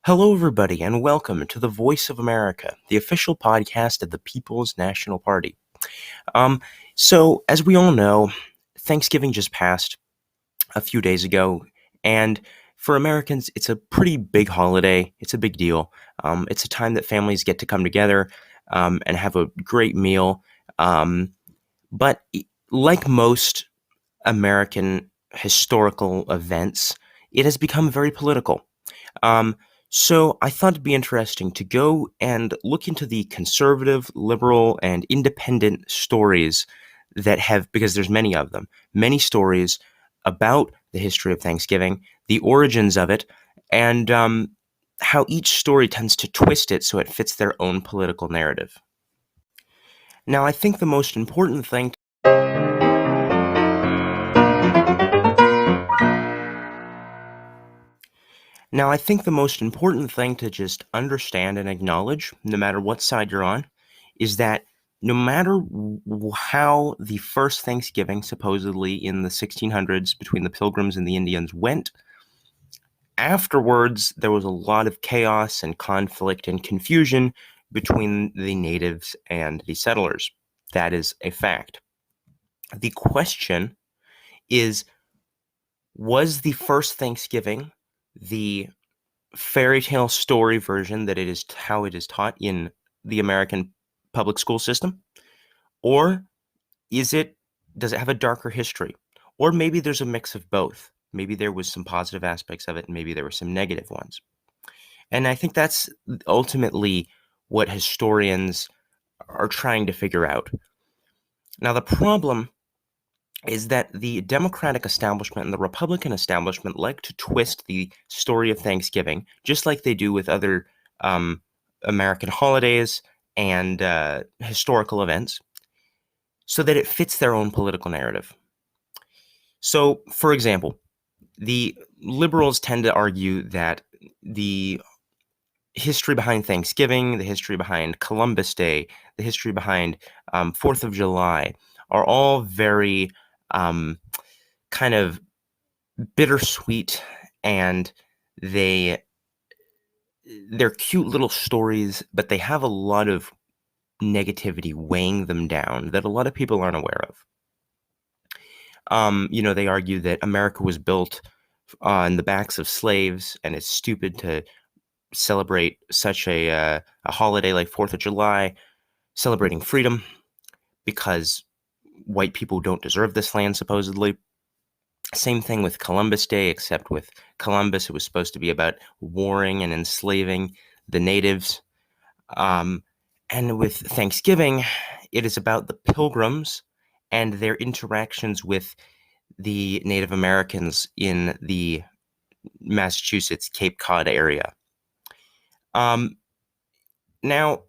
Hello, everybody, and welcome to the Voice of America, the official podcast of the People's National Party. Um, as we all know, Thanksgiving just passed a few days ago, and for Americans, it's a pretty big holiday. It's a big deal. It's a time that families get to come together and have a great meal. But like most American historical events, it has become very political. Um, so I thought it'd be interesting to go and look into the conservative, liberal, and independent stories that have, because there's many of them, many stories about the history of Thanksgiving, the origins of it, and how each story tends to twist it so it fits their own political narrative. Now, I think the most important thing Now, I think the most important thing to just understand and acknowledge, no matter what side you're on, is that no matter how the first Thanksgiving, supposedly in the 1600s between the Pilgrims and the Indians, went, afterwards there was a lot of chaos and conflict and confusion between the natives and the settlers. That is a fact. The question is, was the first Thanksgiving the fairy tale story version that it is how it is taught in the American public school system? Or does it have a darker history? Or maybe there's a mix of both. Maybe there was some positive aspects of it, and maybe there were some negative ones. And I think that's ultimately what historians are trying to figure out. Now, the problem is that the Democratic establishment and the Republican establishment like to twist the story of Thanksgiving, just like they do with other um, American holidays and historical events, so that it fits their own political narrative. So, for example, the liberals tend to argue that the history behind Thanksgiving, the history behind Columbus Day, the history behind 4th of July are all very um, kind of bittersweet, and they they're cute little stories, but they have a lot of negativity weighing them down that a lot of people aren't aware of. They argue that America was built on the backs of slaves, and it's stupid to celebrate such a holiday like 4th of July, celebrating freedom, because white people don't deserve this land, supposedly. Same thing with Columbus Day, except with Columbus, it was supposed to be about warring and enslaving the natives. Um, and with Thanksgiving, it is about the Pilgrims and their interactions with the Native Americans in the Massachusetts Cape Cod area. Um, Now,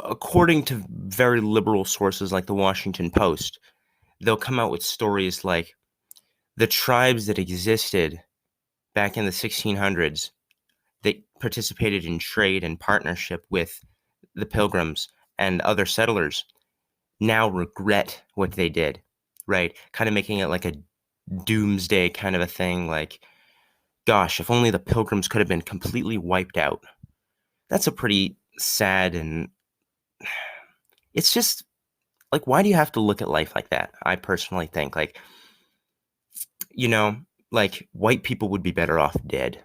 according to very liberal sources like the Washington Post, they'll come out with stories like the tribes that existed back in the 1600s that participated in trade and partnership with the Pilgrims and other settlers now regret what they did, right? Kind of making it like a doomsday kind of a thing, like, gosh, if only the Pilgrims could have been completely wiped out. That's a pretty sad, and it's just like, why do you have to look at life like that? I personally think, like, you know, like white people would be better off dead.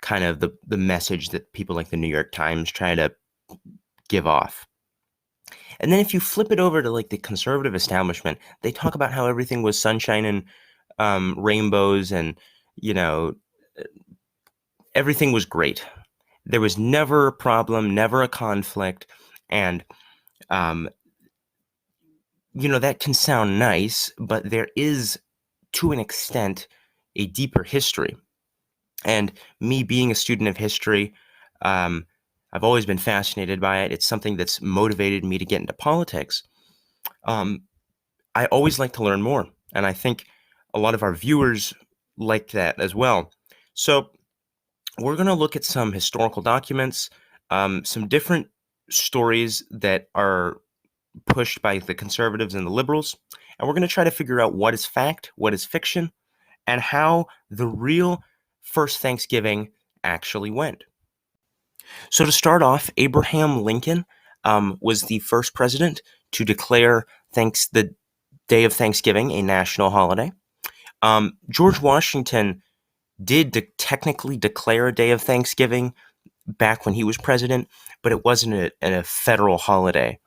Kind of the message that people like the New York Times try to give off. And then if you flip it over to like the conservative establishment, they talk about how everything was sunshine and rainbows, and you know everything was great. There was never a problem, never a conflict, and um, that can sound nice, but there is, to an extent, a deeper history. And me being a student of history, um, I've always been fascinated by it. It's something that's motivated me to get into politics. Um, I always like to learn more, and I think a lot of our viewers like that as well. So we're going to look at some historical documents, some different stories that are pushed by the conservatives and the liberals, and we're going to try to figure out what is fact, what is fiction, and how the real first Thanksgiving actually went. So to start off, Abraham Lincoln was the first president to declare the day of Thanksgiving a national holiday. George Washington did technically declare a day of Thanksgiving back when he was president, but it wasn't a federal holiday,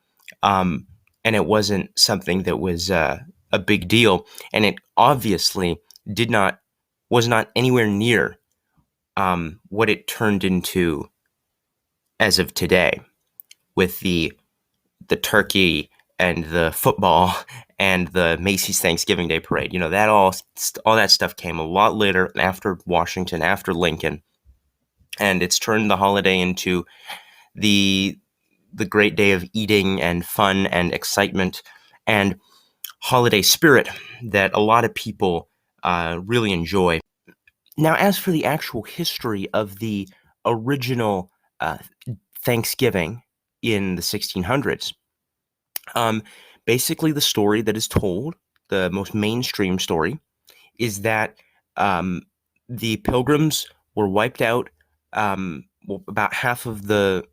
um, and it wasn't something that was a big deal, and it obviously did not was not anywhere near what it turned into as of today, with the turkey and the football and the Macy's Thanksgiving Day Parade. You know, that all that stuff came a lot later, after Washington, after Lincoln, and it's turned the holiday into the the great day of eating and fun and excitement and holiday spirit that a lot of people really enjoy. Now, as for the actual history of the original uh, Thanksgiving in the 1600s, um, basically the story that is told, the most mainstream story, is that um, the Pilgrims were wiped out. Well, about half of the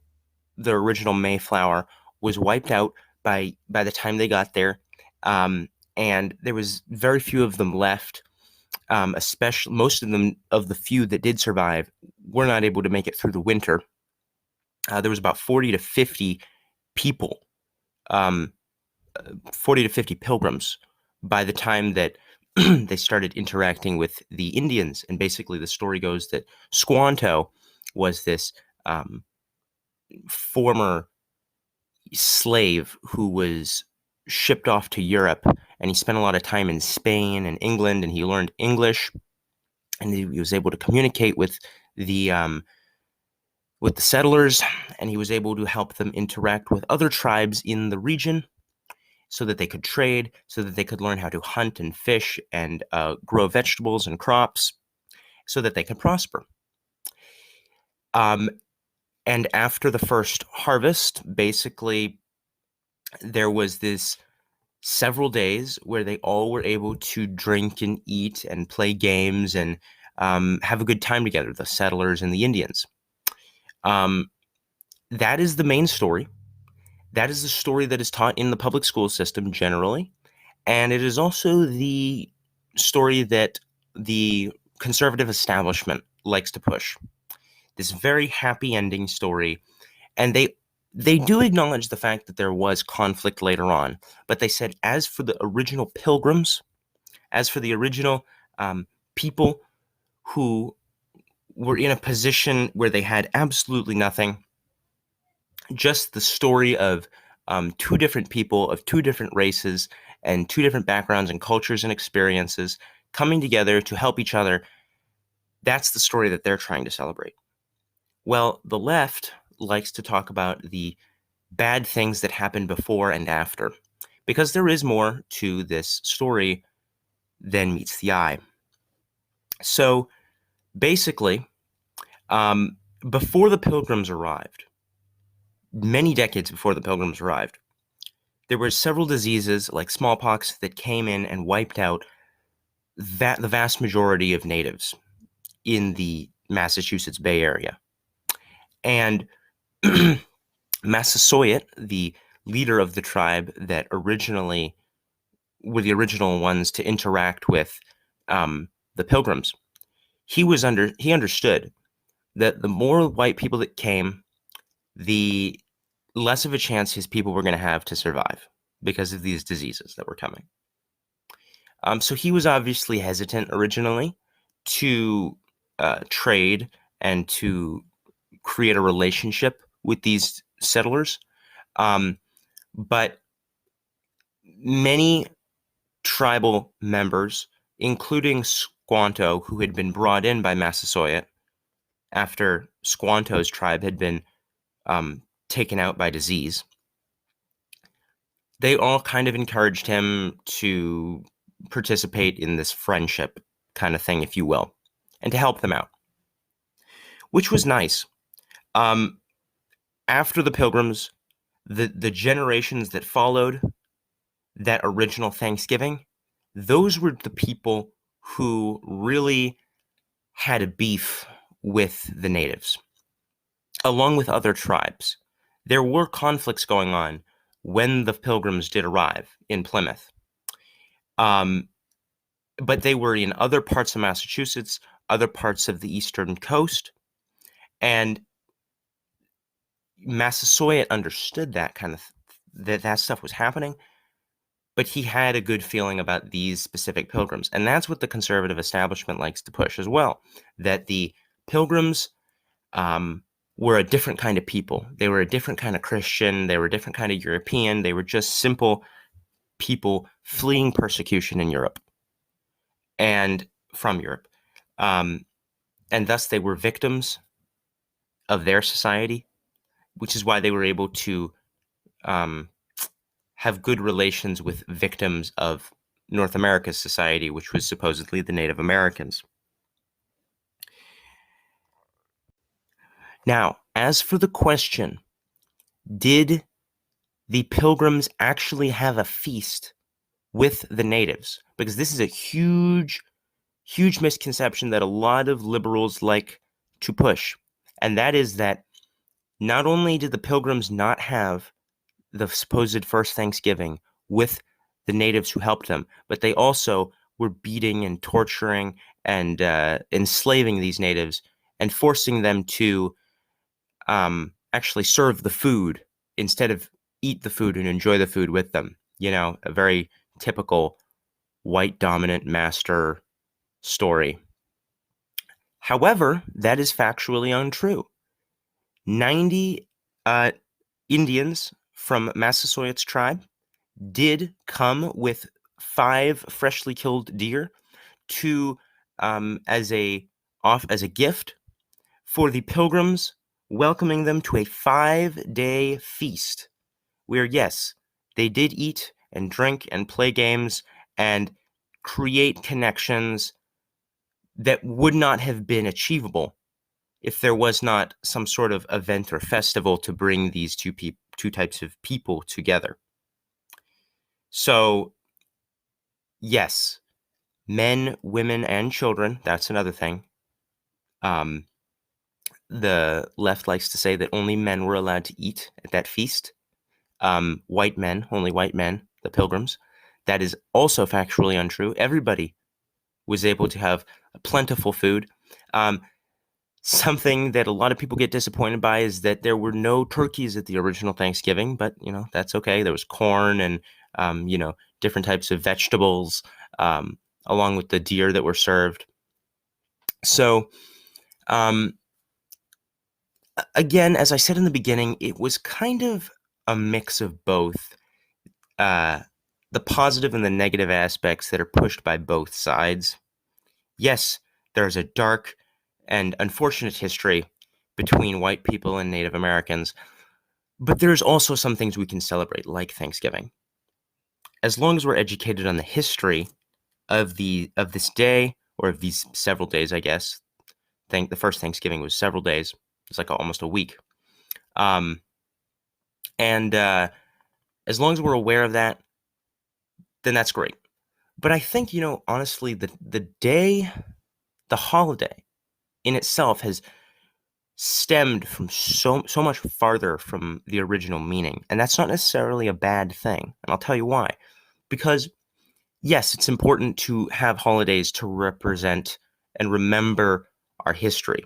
original Mayflower was wiped out by the time they got there, um, and there was very few of them left. Especially most of them, of the few that did survive, were not able to make it through the winter. There was about 40 to 50 people, um, 40 to 50 pilgrims, by the time that they started interacting with the Indians. And basically, the story goes that Squanto was this former slave who was shipped off to Europe, and he spent a lot of time in Spain and England, and he learned English, and he was able to communicate with the settlers, and he was able to help them interact with other tribes in the region, so that they could trade, so that they could learn how to hunt and fish and grow vegetables and crops, so that they could prosper. Um, and after the first harvest, basically, there was this several days where they all were able to drink and eat and play games and have a good time together, the settlers and the Indians. Um, that is the main story. That is the story that is taught in the public school system generally. And it is also the story that the conservative establishment likes to push. This very happy ending story. And they do acknowledge the fact that there was conflict later on, but they said, as for the original pilgrims, as for the original people who were in a position where they had absolutely nothing, just the story of two different people of two different races and two different backgrounds and cultures and experiences coming together to help each other, that's the story that they're trying to celebrate. Well, the left likes to talk about the bad things that happen before and after, because there is more to this story than meets the eye. So basically, um, before the Pilgrims arrived, many decades before the Pilgrims arrived, there were several diseases like smallpox that came in and wiped out the vast majority of natives in the Massachusetts Bay Area. And Massasoit, the leader of the tribe that originally were the original ones to interact with the Pilgrims, he understood that the more white people that came, the less of a chance his people were going to have to survive because of these diseases that were coming. So he was obviously hesitant originally to trade and to create a relationship with these settlers. But many tribal members, including Squanto, who had been brought in by Massasoit after Squanto's tribe had been taken out by disease, they all kind of encouraged him to participate in this friendship kind of thing, if you will, and to help them out, which was nice. Um, After the Pilgrims, the generations that followed that original Thanksgiving, those were the people who really had a beef with the natives. along with other tribes. There were conflicts going on when the Pilgrims did arrive in Plymouth. Um, but they were in other parts of Massachusetts, other parts of the eastern coast, and Massasoit understood that kind of that stuff was happening, but he had a good feeling about these specific pilgrims. And that's what the conservative establishment likes to push as well, that the pilgrims were a different kind of people. They were a different kind of Christian. They were a different kind of European. They were just simple people fleeing persecution in Europe and from Europe. Um, and thus they were victims of their society, which is why they were able to um, have good relations with victims of North America's society, which was supposedly the Native Americans. Now, as for the question, did the Pilgrims actually have a feast with the natives? Because this is a huge, huge misconception that a lot of liberals like to push. And that is that not only did the Pilgrims not have the supposed first Thanksgiving with the natives who helped them, but they also were beating and torturing and enslaving these natives and forcing them to actually serve the food instead of eat the food and enjoy the food with them. You know, a very typical white dominant master story. However, that is factually untrue. 90 Indians from Massasoit's tribe did come with 5 freshly killed deer to as a gift for the pilgrims, welcoming them to a 5-day feast where, yes, they did eat and drink and play games and create connections that would not have been achievable if there was not some sort of event or festival to bring these two types of people together. So, yes, men, women, and children, that's another thing. The left likes to say that only men were allowed to eat at that feast. White men, only white men, the pilgrims. That is also factually untrue. Everybody was able to have plentiful food. Something that a lot of people get disappointed by is that there were no turkeys at the original Thanksgiving, but that's okay. There was corn and different types of vegetables, along with the deer that were served. So, again, as I said in the beginning, it was kind of a mix of both the positive and the negative aspects that are pushed by both sides. Yes, there's a dark and unfortunate history between white people and Native Americans, but there's also some things we can celebrate, like Thanksgiving. As long as we're educated on the history of this day, or of these several days, I guess. The first Thanksgiving was several days. It's like almost a week. And as long as we're aware of that, then that's great. But I think, honestly, the holiday in itself has stemmed from so much farther from the original meaning. And that's not necessarily a bad thing. And I'll tell you why. Because, yes, it's important to have holidays to represent and remember our history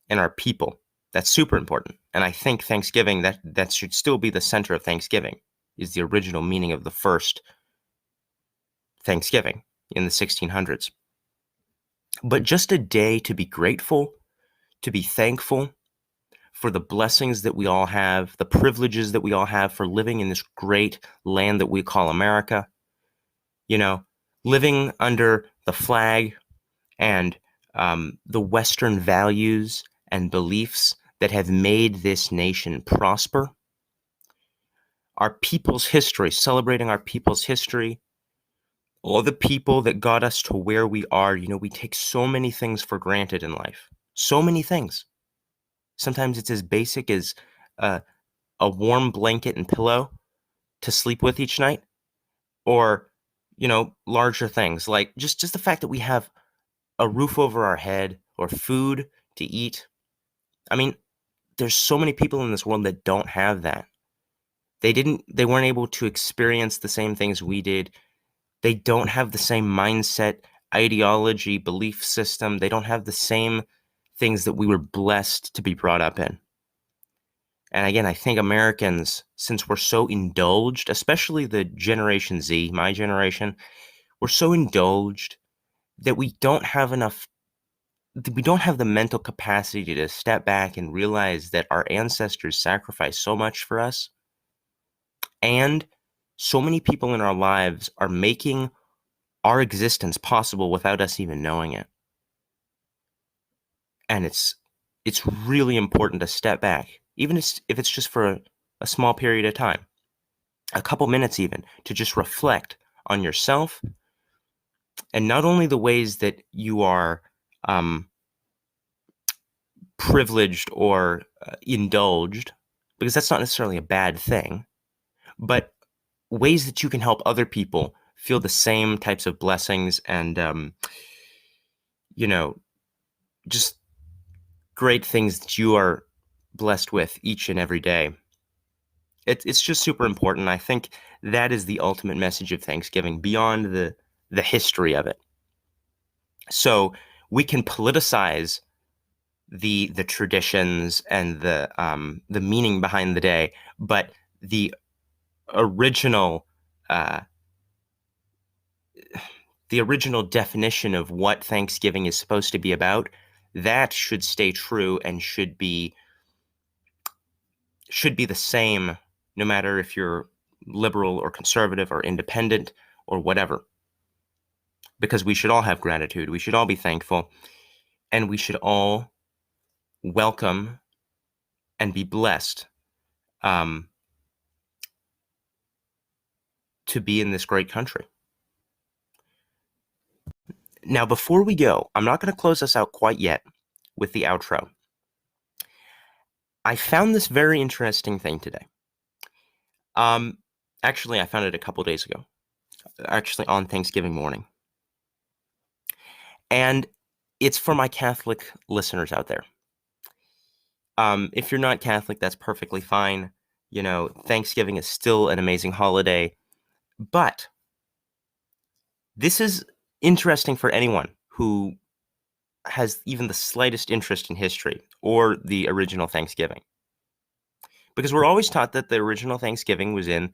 and our people. That's super important. And I think Thanksgiving, that should still be the center of Thanksgiving, is the original meaning of the first Thanksgiving in the 1600s. But just a day to be grateful, to be thankful for the blessings that we all have, the privileges that we all have for living in this great land that we call America. Living under the flag and the Western values and beliefs that have made this nation prosper. Our people's history, celebrating our people's history, all the people that got us to where we are. We take so many things for granted in life. So many things. Sometimes it's as basic as a warm blanket and pillow to sleep with each night, or, larger things like just the fact that we have a roof over our head or food to eat. I mean, there's so many people in this world that don't have that. They weren't able to experience the same things we did. They don't have the same mindset, ideology, belief system. They don't have the same things that we were blessed to be brought up in. And again, I think Americans, since we're so indulged, especially the Generation Z, my generation, we're so indulged that we don't have the mental capacity to step back and realize that our ancestors sacrificed so much for us, and so many people in our lives are making our existence possible without us even knowing it. And it's really important to step back, even if it's just for a small period of time, a couple minutes even, to just reflect on yourself, and not only the ways that you are privileged or indulged, because that's not necessarily a bad thing, but ways that you can help other people feel the same types of blessings and, just great things that you are blessed with each and every day. It's just super important. I think that is the ultimate message of Thanksgiving, beyond the history of it. So we can politicize the traditions and the meaning behind the day, but the original uh, the original definition of what Thanksgiving is supposed to be about, that should stay true and should be the same, no matter if you're liberal or conservative or independent or whatever. Because we should all have gratitude. We should all be thankful. And we should all welcome and be blessed to be in this great country. Now, before we go, I'm not going to close us out quite yet with the outro. I found this very interesting thing today. Actually, I found it a couple days ago. Actually, on Thanksgiving morning. And it's for my Catholic listeners out there. If you're not Catholic, that's perfectly fine. Thanksgiving is still an amazing holiday. But this is interesting for anyone who has even the slightest interest in history or the original Thanksgiving. Because we're always taught that the original Thanksgiving was in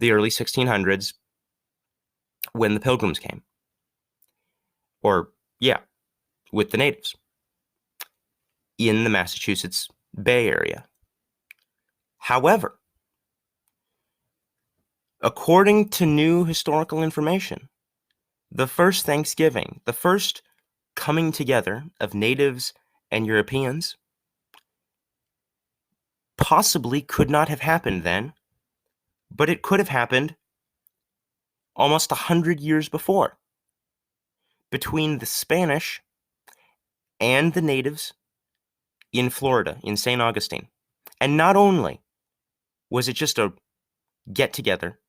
the early 1600s when the Pilgrims came. Or, yeah, with the natives in the Massachusetts Bay Area. However, according to new historical information, the first Thanksgiving, the first coming together of natives and Europeans, possibly could not have happened then, but it could have happened almost 100 years before, between the Spanish and the natives in Florida, in St. Augustine. And not only was it just a get-together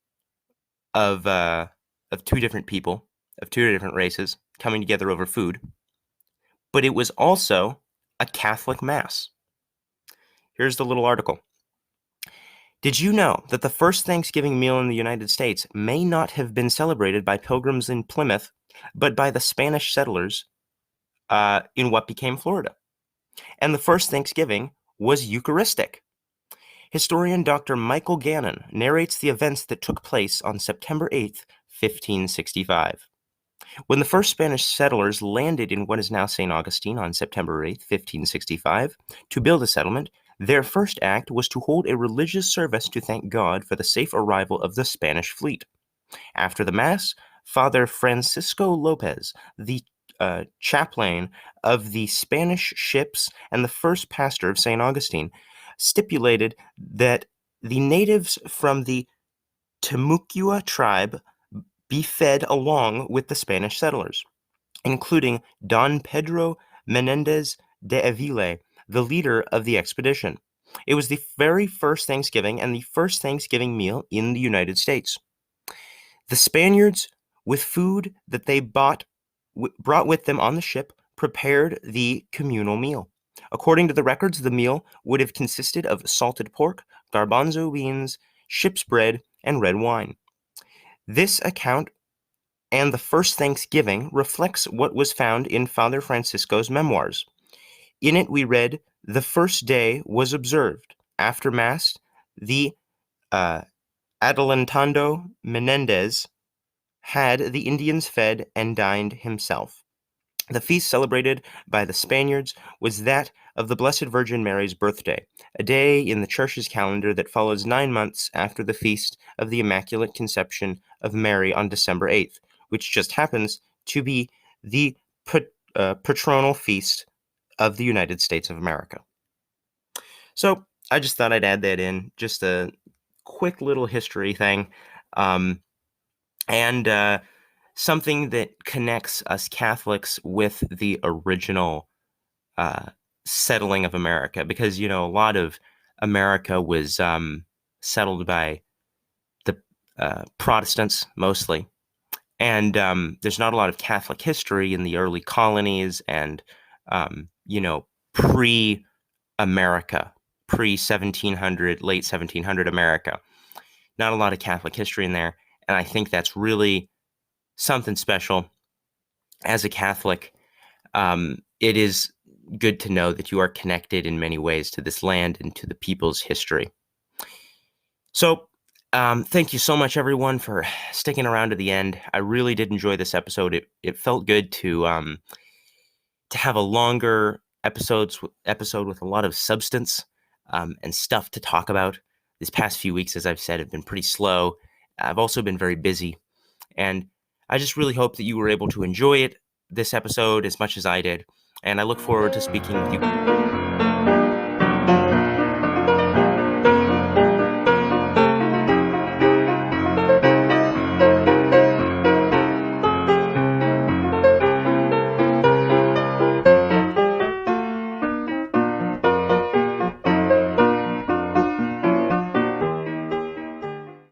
of two different people, of two different races, coming together over food, but it was also a Catholic Mass. Here's the little article. Did you know that the first Thanksgiving meal in the United States may not have been celebrated by pilgrims in Plymouth, but by the Spanish settlers in what became Florida? And the first Thanksgiving was Eucharistic. Historian Dr. Michael Gannon narrates the events that took place on September 8th, 1565. When the first Spanish settlers landed in what is now St. Augustine on September 8th, 1565, to build a settlement, their first act was to hold a religious service to thank God for the safe arrival of the Spanish fleet. After the Mass, Father Francisco Lopez, the chaplain of the Spanish ships and the first pastor of St. Augustine, stipulated that the natives from the Timucua tribe be fed along with the Spanish settlers, including Don Pedro Menendez de Avila, the leader of the expedition. It was the very first Thanksgiving and the first Thanksgiving meal in the United States. The Spaniards, with food that they brought with them on the ship, prepared the communal meal. According to the records, the meal would have consisted of salted pork, garbanzo beans, ship's bread, and red wine. This account and the first Thanksgiving reflects what was found in Father Francisco's memoirs. In it, we read, "The first day was observed. After Mass, the uh, Adelantado Menendez had the Indians fed and dined himself. The feast celebrated by the Spaniards was that of the Blessed Virgin Mary's birthday, a day in the Church's calendar that follows 9 months after the feast of the Immaculate Conception of Mary on December 8th, which just happens to be the patronal feast of the United States of America." So I just thought I'd add that in, just a quick little history thing, um, and something that connects us Catholics with the original uh, settling of America, because a lot of America was settled by the Protestants mostly, and there's not a lot of Catholic history in the early colonies and pre-America, pre-1700, late 1700 America. Not a lot of Catholic history in there, and I think that's really something special. As a Catholic, it is good to know that you are connected in many ways to this land and to the people's history. So, thank you so much, everyone, for sticking around to the end. I really did enjoy this episode. It felt good to have a longer episode with a lot of substance and stuff to talk about. These past few weeks, as I've said, have been pretty slow. I've also been very busy, and I just really hope that you were able to enjoy this episode as much as I did, and I look forward to speaking with you